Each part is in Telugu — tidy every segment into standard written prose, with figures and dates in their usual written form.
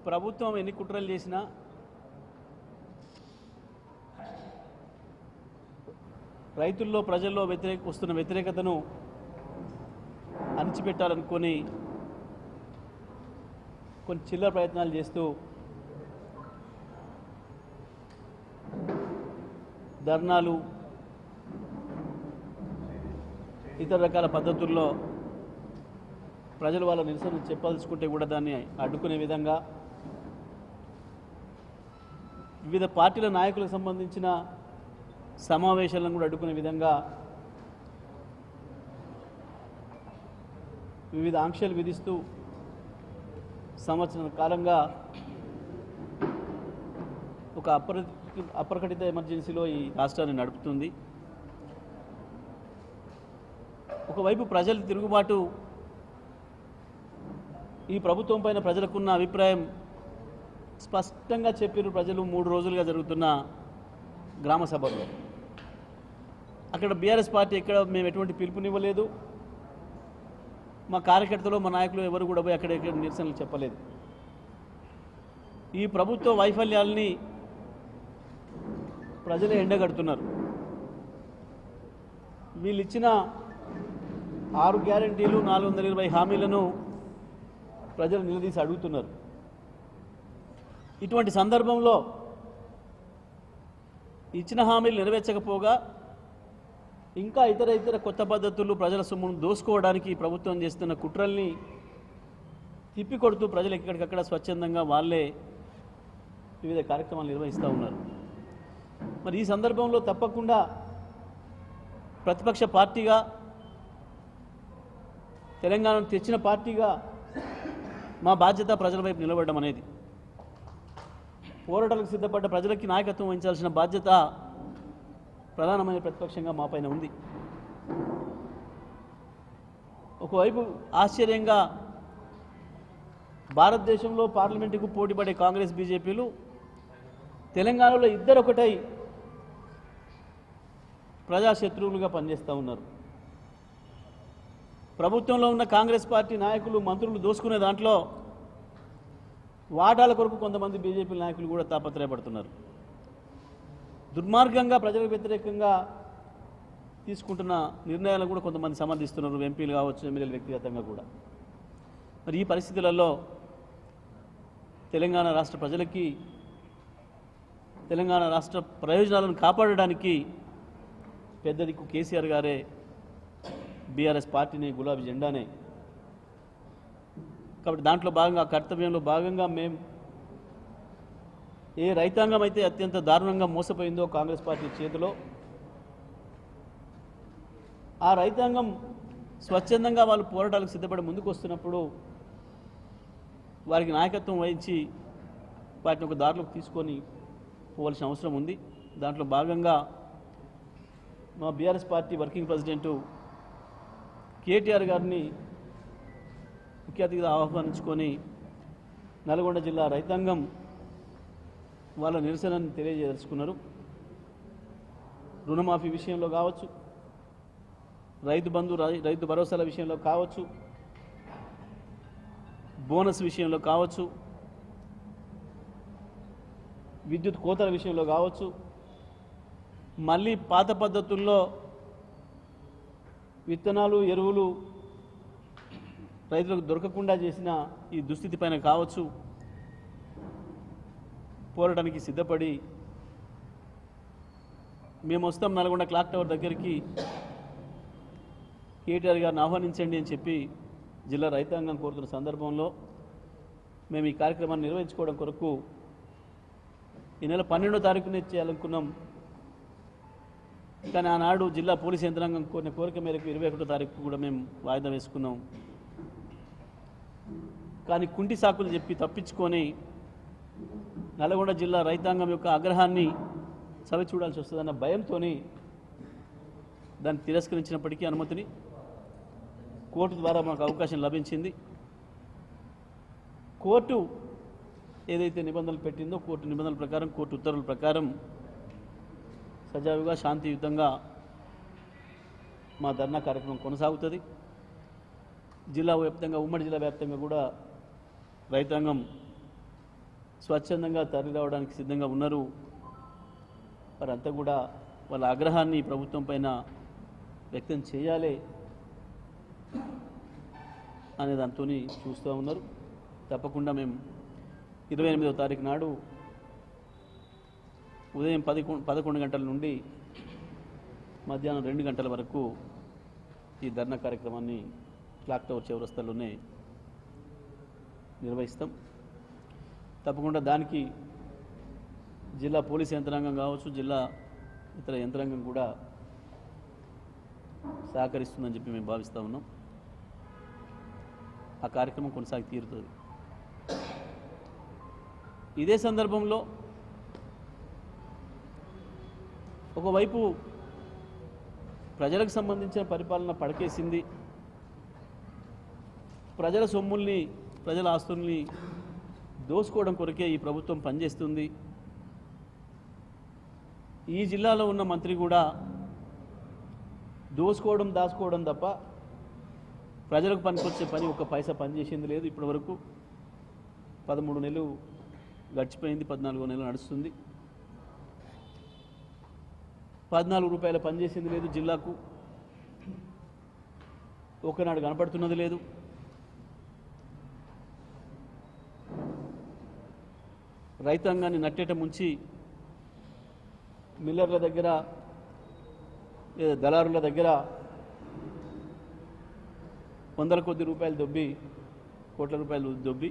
ప్రభుత్వం ఎన్ని కుట్రలు చేసినా రైతుల్లో ప్రజల్లో వస్తున్న వ్యతిరేకతను అణిచిపెట్టాలనుకొని కొన్ని చిల్లర ప్రయత్నాలు చేస్తూ ధర్నాలు ఇతర రకాల పద్ధతుల్లో ప్రజలు వాళ్ళ నిరసన చెప్పదలుచుకుంటే కూడా దాన్ని అడ్డుకునే విధంగా వివిధ పార్టీల నాయకులకు సంబంధించిన సమావేశాలను కూడా అడ్డుకునే విధంగా వివిధ ఆంక్షలు విధిస్తూ సంవత్సరం కాలంగా ఒక అప్రకటిత ఎమర్జెన్సీలో ఈ రాష్ట్రాన్ని నడుపుతుంది. ఒకవైపు ప్రజల తిరుగుబాటు, ఈ ప్రభుత్వం పైన ప్రజలకున్న అభిప్రాయం స్పష్టంగా చెప్పారు ప్రజలు 3 రోజులుగా జరుగుతున్న గ్రామ సభల్లో. అక్కడ బీఆర్ఎస్ పార్టీ ఎక్కడ మేము ఎటువంటి పిలుపునివ్వలేదు, మా కార్యకర్తలు మా నాయకులు ఎవరు కూడా పోయి అక్కడ నిరసనలు చెప్పలేదు. ఈ ప్రభుత్వ వైఫల్యాల్ని ప్రజలే ఎండగడుతున్నారు. వీళ్ళు ఇచ్చిన 6 గ్యారంటీలు 420 హామీలను ప్రజలు నిలదీసి అడుగుతున్నారు. ఇటువంటి సందర్భంలో ఇచ్చిన హామీలు నెరవేర్చకపోగా ఇంకా ఇతర కొత్త పద్ధతులు ప్రజల సొమ్మును దోసుకోవడానికి ప్రభుత్వం చేస్తున్న కుట్రల్ని తిప్పికొడుతూ ప్రజలు ఎక్కడికక్కడ స్వచ్ఛందంగా వాళ్ళే వివిధ కార్యక్రమాలు నిర్వహిస్తూ ఉన్నారు. మరి ఈ సందర్భంలో తప్పకుండా ప్రతిపక్ష పార్టీగా, తెలంగాణను తెచ్చిన పార్టీగా మా బాధ్యత ప్రజల వైపు నిలబడడం అనేది. పోరాటాలకు సిద్ధపడ్డ ప్రజలకి నాయకత్వం వహించాల్సిన బాధ్యత ప్రధానమైన ప్రతిపక్షంగా మా పైన ఉంది. ఒకవైపు ఆశ్చర్యంగా భారతదేశంలో పార్లమెంటుకు పోటీపడే కాంగ్రెస్ బీజేపీలు తెలంగాణలో ఇద్దరు ఒకటై ప్రజాశత్రువులుగా పనిచేస్తూ ఉన్నారు. ప్రభుత్వంలో ఉన్న కాంగ్రెస్ పార్టీ నాయకులు, మంత్రులు దోసుకునే దాంట్లో వాటాల కొరకు కొంతమంది బీజేపీ నాయకులు కూడా తాపత్రయపడుతున్నారు. దుర్మార్గంగా ప్రజలకు వ్యతిరేకంగా తీసుకుంటున్న నిర్ణయాలను కూడా కొంతమంది సమర్థిస్తున్నారు, ఎంపీలు కావచ్చు, ఎమ్మెల్యేలు వ్యక్తిగతంగా కూడా. మరి ఈ పరిస్థితులలో తెలంగాణ రాష్ట్ర ప్రజలకి, తెలంగాణ రాష్ట్ర ప్రయోజనాలను కాపాడడానికి పెద్ద దిక్కు కేసీఆర్ గారే బీఆర్ఎస్ పార్టీని, గులాబీ జెండానే. కాబట్టి దాంట్లో భాగంగా, కర్తవ్యంలో భాగంగా మేము ఏ రైతాంగం అయితే అత్యంత దారుణంగా మోసపోయిందో కాంగ్రెస్ పార్టీ చేతిలో, ఆ రైతాంగం స్వచ్ఛందంగా వాళ్ళు పోరాటాలకు సిద్ధపడి ముందుకు వస్తున్నప్పుడు వారికి నాయకత్వం వహించి వాటిని ఒక దారిలోకి తీసుకొని పోవాల్సిన అవసరం ఉంది. దాంట్లో భాగంగా మా BRS party working president KTR గారిని ముఖ్య అతిథిగా ఆహ్వానించుకొని నల్గొండ జిల్లా రైతాంగం వాళ్ళ నిరసనని తెలియజేసుకున్నారు. రుణమాఫీ విషయంలో కావచ్చు, రైతు బంధు, రైతు భరోసాల విషయంలో కావచ్చు, బోనస్ విషయంలో కావచ్చు, విద్యుత్ కోతల విషయంలో కావచ్చు, మళ్ళీ పాత పద్ధతుల్లో విత్తనాలు, ఎరువులు రైతులకు దొరకకుండా చేసిన ఈ దుస్థితి పైన కావచ్చు, పోరాటానికి సిద్ధపడి మేము వస్తాం నల్గొండ క్లాక్ టవర్ దగ్గరికి, కేటీఆర్ గారిని ఆహ్వానించండి అని చెప్పి జిల్లా రైతాంగం కోరుతున్న సందర్భంలో మేము ఈ కార్యక్రమాన్ని నిర్వహించుకోవడం కొరకు ఈ నెల 12వ తారీఖునే చేయాలనుకున్నాం. కానీ ఆనాడు జిల్లా పోలీస్ యంత్రాంగం కోరిన కోరిక మేరకు 21వ తారీఖు కూడా మేము వాయిదా వేసుకున్నాం. కానీ కుంటి సాకులు చెప్పి తప్పించుకొని నల్గొండ జిల్లా రైతాంగం యొక్క ఆగ్రహాన్ని చవి చూడాల్సి వస్తుందన్న భయంతో దాన్ని తిరస్కరించినప్పటికీ అనుమతిని కోర్టు ద్వారా మాకు అవకాశం లభించింది. కోర్టు ఏదైతే నిబంధనలు పెట్టిందో, కోర్టు నిబంధనల ప్రకారం, కోర్టు ఉత్తర్వుల ప్రకారం సజావుగా శాంతియుతంగా మా ధర్నా కార్యక్రమం కొనసాగుతుంది. జిల్లా వ్యాప్తంగా, ఉమ్మడి జిల్లా వ్యాప్తంగా కూడా రైతాంగం స్వచ్ఛందంగా తరలి రావడానికి సిద్ధంగా ఉన్నారు. వారంతా కూడా వాళ్ళ ఆగ్రహాన్ని ప్రభుత్వం పైన వ్యక్తం చేయాలి అనే దాంతో చూస్తూ ఉన్నారు. తప్పకుండా మేము 28వ తారీఖు నాడు ఉదయం 11 గంటల నుండి మధ్యాహ్నం 2 గంటల వరకు ఈ ధర్నా కార్యక్రమాన్ని క్లాక్ టవర్ చౌరస్తాలోనే నిర్వహిస్తాం. తప్పకుండా దానికి జిల్లా పోలీస్ యంత్రాంగం కావచ్చు, జిల్లా ఇతర యంత్రాంగం కూడా సహకరిస్తుందని చెప్పి మేము భావిస్తూ ఉన్నాం. ఆ కార్యక్రమం కొనసాగి తీరుతుంది. ఇదే సందర్భంలో ఒకవైపు ప్రజలకు సంబంధించిన పరిపాలన పడకేసింది, ప్రజల సొమ్ముల్ని ప్రజల ఆస్తుల్ని దోసుకోవడం కొరకే ఈ ప్రభుత్వం పనిచేస్తుంది. ఈ జిల్లాలో ఉన్న మంత్రి కూడా దోసుకోవడం దాచుకోవడం తప్ప ప్రజలకు పనికొచ్చే పని ఒక్క పైసా పనిచేసింది లేదు. ఇప్పటి వరకు 13 నెలలు గడిచిపోయింది, 14వ నెల నడుస్తుంది. 14 రూపాయల పనిచేసింది లేదు జిల్లాకు, ఒకనాడు కనపడుతున్నది లేదు. రైతాంగాన్ని నట్టేట ముంచి మిల్లర్ల దగ్గర, దళారుల దగ్గర వందల కొద్ది రూపాయలు దొబ్బి, కోట్ల రూపాయలు దొబ్బి,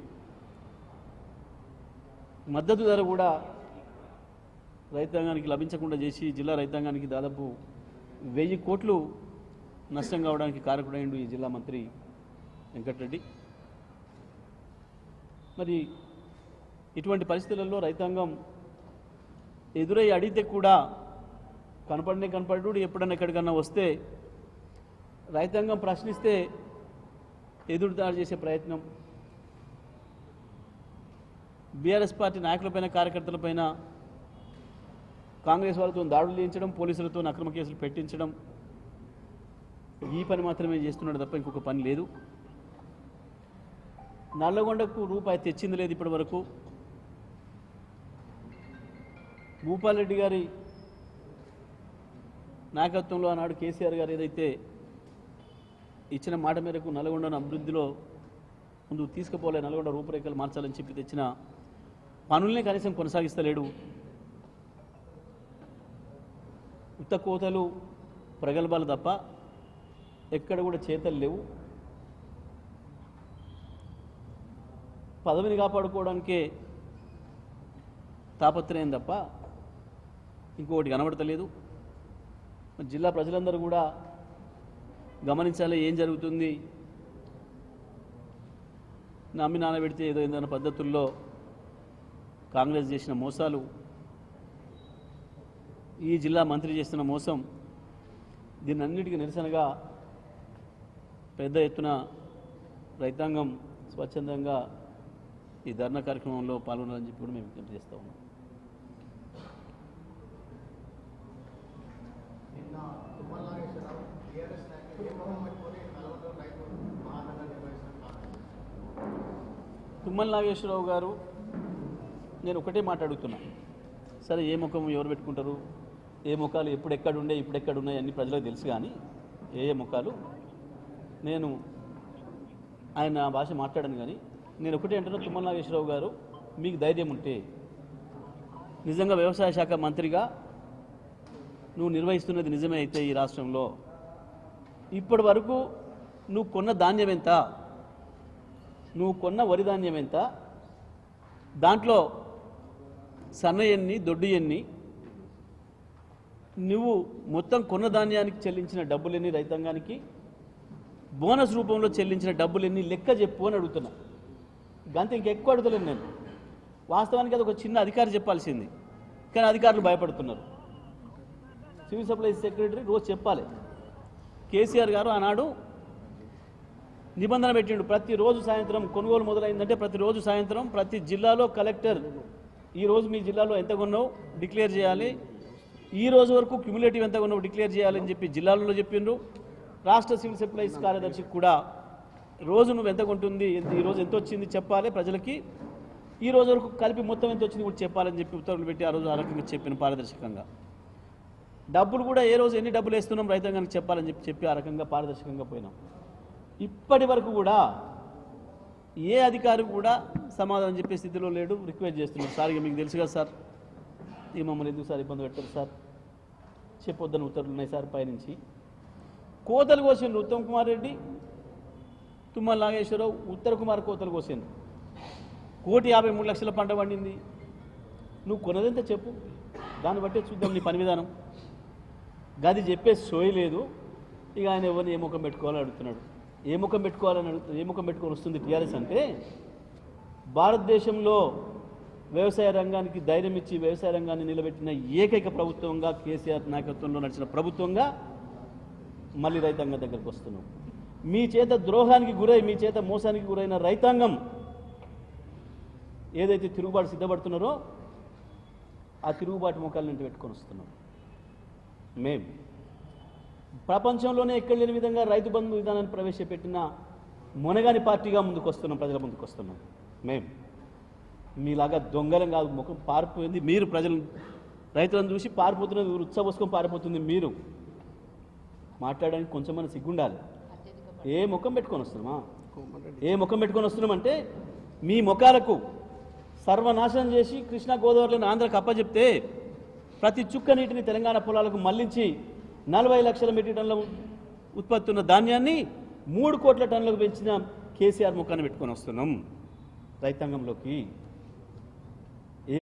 మద్దతు ధర కూడా రైతాంగానికి లభించకుండా చేసి జిల్లా రైతాంగానికి దాదాపు 1000 కోట్లు నష్టం కావడానికి కారకుడైండు ఈ జిల్లా మంత్రి వెంకటరెడ్డి. మరి ఇటువంటి పరిస్థితులలో రైతాంగం ఎదురై అడిగితే కూడా కనపడు, ఎప్పుడన్నా ఎక్కడికన్నా వస్తే రైతాంగం ప్రశ్నిస్తే ఎదురుదాడి చేసే ప్రయత్నం, బీఆర్ఎస్ పార్టీ నాయకులపైన, కార్యకర్తలపైన కాంగ్రెస్ వాళ్ళతో దాడులు చేయించడం, పోలీసులతో అక్రమ కేసులు పెట్టించడం, ఈ పని మాత్రమే చేస్తున్నాడు తప్ప ఇంకొక పని లేదు. నల్లగొండకు రూపాయి తెచ్చింది లేదు ఇప్పటి వరకు. భూపాల్ రెడ్డి గారి నాయకత్వంలో ఆనాడు కేసీఆర్ గారు ఏదైతే ఇచ్చిన మాట మేరకు నల్గొండను అభివృద్ధిలో ముందుకు తీసుకుపోలే, నల్గొండ రూపురేఖలు మార్చాలని చెప్పి తెచ్చిన పనుల్ని కనీసం కొనసాగిస్తలేడు. ఉత్త కోతలు, ప్రగల్భాలు తప్ప ఎక్కడ కూడా చేతలు లేవు. పదవిని కాపాడుకోవడానికే తాపత్రయం తప్ప ఇంకొకటి కనబడతలేదు. జిల్లా ప్రజలందరూ కూడా గమనించాలి ఏం జరుగుతుంది. నమ్మి నానబెడితే ఏదో ఏదైనా పద్ధతుల్లో కాంగ్రెస్ చేసిన మోసాలు, ఈ జిల్లా మంత్రి చేస్తున్న మోసం, దీన్ని అన్నిటికీ నిరసనగా పెద్ద ఎత్తున రైతాంగం స్వచ్ఛందంగా ఈ ధర్నా కార్యక్రమంలో పాల్గొనాలని చెప్పి కూడా మేము విజ్ఞప్తి చేస్తూ ఉన్నాం. తుమ్మల నాగేశ్వరరావు గారు, నేను ఒకటే మాట్లాడుతున్నా, సరే ఏ ముఖం ఎవరు పెట్టుకుంటారు, ఏ ముఖాలు ఎప్పుడెక్కడుండే ఇప్పుడెక్కడున్నాయి అన్ని ప్రజలకు తెలుసు. కానీ ఏ ముఖాలు, నేను ఆయన భాష మాట్లాడను. కానీ నేను ఒకటే అంటున్నా, తుమ్మల నాగేశ్వరరావు గారు, మీకు ధైర్యం ఉంటే నిజంగా వ్యవసాయ శాఖ మంత్రిగా నువ్వు నిర్వహిస్తున్నది నిజమే అయితే ఈ రాష్ట్రంలో ఇప్పటి వరకు నువ్వు కొన్న ధాన్యం ఎంత, నువ్వు కొన్న వరి ధాన్యం ఎంత, దాంట్లో సన్న ఎన్ని, దొడ్డు ఎన్ని, నువ్వు మొత్తం కొన్న ధాన్యానికి చెల్లించిన డబ్బులెన్ని, రైతాంగానికి బోనస్ రూపంలో చెల్లించిన డబ్బులెన్ని లెక్క చెప్పు అని అడుగుతున్నా. గంత ఇంకెక్కువ అడుగుతలేను నేను. వాస్తవానికి అది ఒక చిన్న అధికారి చెప్పాల్సింది, కానీ అధికారులు భయపడుతున్నారు. సివిల్ సప్లైస్ సెక్రటరీ రోజు చెప్పాలి. కేసీఆర్ గారు ఆనాడు నిబంధన పెట్టిండు, ప్రతిరోజు సాయంత్రం కొనుగోలు మొదలైందంటే ప్రతిరోజు సాయంత్రం ప్రతి జిల్లాలో కలెక్టర్ ఈరోజు మీ జిల్లాలో ఎంత కొన్నావు డిక్లేర్ చేయాలి, ఈ రోజు వరకు క్యుములేటివ్ ఎంత కొన్నావు డిక్లేర్ చేయాలని చెప్పి జిల్లాలలో చెప్పిండ్రు. రాష్ట్ర సివిల్ సప్లైస్ కార్యదర్శికి కూడా రోజు నువ్వు ఎంత కొంటుంది, ఈరోజు ఎంత వచ్చింది చెప్పాలి ప్రజలకి. ఈ రోజు వరకు కలిపి మొత్తం ఎంత వచ్చింది కూడా చెప్పాలని చెప్పి ఉత్తర్వులు పెట్టి ఆ రోజు ఆ రకంగా చెప్పిన పారదర్శకంగా. డబ్బులు కూడా ఏ రోజు ఎన్ని డబ్బులు వేస్తున్నాం రైతాంగానికి చెప్పాలని చెప్పి ఆ రకంగా పారదర్శకంగా పోయినాం. ఇప్పటి వరకు కూడా ఏ అధికారి కూడా సమాధానం చెప్పే స్థితిలో లేడు. రిక్వెస్ట్ చేస్తున్నాడు, సార్ ఇక మీకు తెలుసు కదా సార్, ఈ మమ్మల్ని ఎందుకు సార్ ఇబ్బంది పెట్టారు సార్, చెప్పొద్దని ఉత్తర్వులు ఉన్నాయి సార్ పైనుంచి. కోతలు కోసిండ్రు ఉత్తమ్ కుమార్ రెడ్డి, తుమ్మల నాగేశ్వరరావు, ఉత్తర కుమార్ కోతలు కోసిండ్రు. 1,53,00,000 పంట పండింది. నువ్వు కొన్నదంతా చెప్పు, దాన్ని బట్టే చూద్దాం నీ పని విధానం. గది చెప్పే సోయి లేదు. ఇక ఆయన ఎవరిని ఏ ముఖం పెట్టుకోవాలని అడుగుతున్నాడు. ఏ ముఖం పెట్టుకొని వస్తుంది టీఆర్ఎస్ అంటే, భారతదేశంలో వ్యవసాయ రంగానికి ధైర్యం ఇచ్చి వ్యవసాయ రంగాన్ని నిలబెట్టిన ఏకైక ప్రభుత్వంగా కేసీఆర్ నాయకత్వంలో నడిచిన ప్రభుత్వంగా మళ్ళీ రైతాంగం దగ్గరికి వస్తున్నాం. మీ చేత ద్రోహానికి గురై, మీ చేత మోసానికి గురైన రైతాంగం ఏదైతే తిరుగుబాటు సిద్ధపడుతున్నారో ఆ తిరుగుబాటు ముఖాలను ఇంటి పెట్టుకొని వస్తున్నాం. మేము ప్రపంచంలోనే ఎక్కడ లేని విధంగా రైతు బంధు విధానాన్ని ప్రవేశపెట్టిన మునగాని పార్టీగా ముందుకు వస్తున్నాం, ప్రజల ముందుకు వస్తున్నాం. మేము మీలాగా దొంగలం కాదు. ముఖం పారిపోయింది మీరు, ప్రజలు రైతులను చూసి పారిపోతున్నది, ఉత్సవోసుకొని పారిపోతుంది మీరు. మాట్లాడడానికి కొంచెమన్నా సిగ్గుండాలి. ఏ ముఖం పెట్టుకొని వస్తున్నామా? ఏ ముఖం పెట్టుకొని వస్తున్నామంటే, మీ ముఖాలకు సర్వనాశనం చేసి కృష్ణా గోదావరిలో ఆంధ్రకు అప్పచెప్తే ప్రతి చుక్క నీటిని తెలంగాణ పొలాలకు మళ్లించి 40 లక్షల మెట్రిక్ టన్నుల ఉత్పత్తి ఉన్న ధాన్యాన్ని 3 కోట్ల టన్నులకు పెంచిన కేసీఆర్ ముఖాన్ని పెట్టుకొని వస్తున్నాం రైతాంగంలోకి.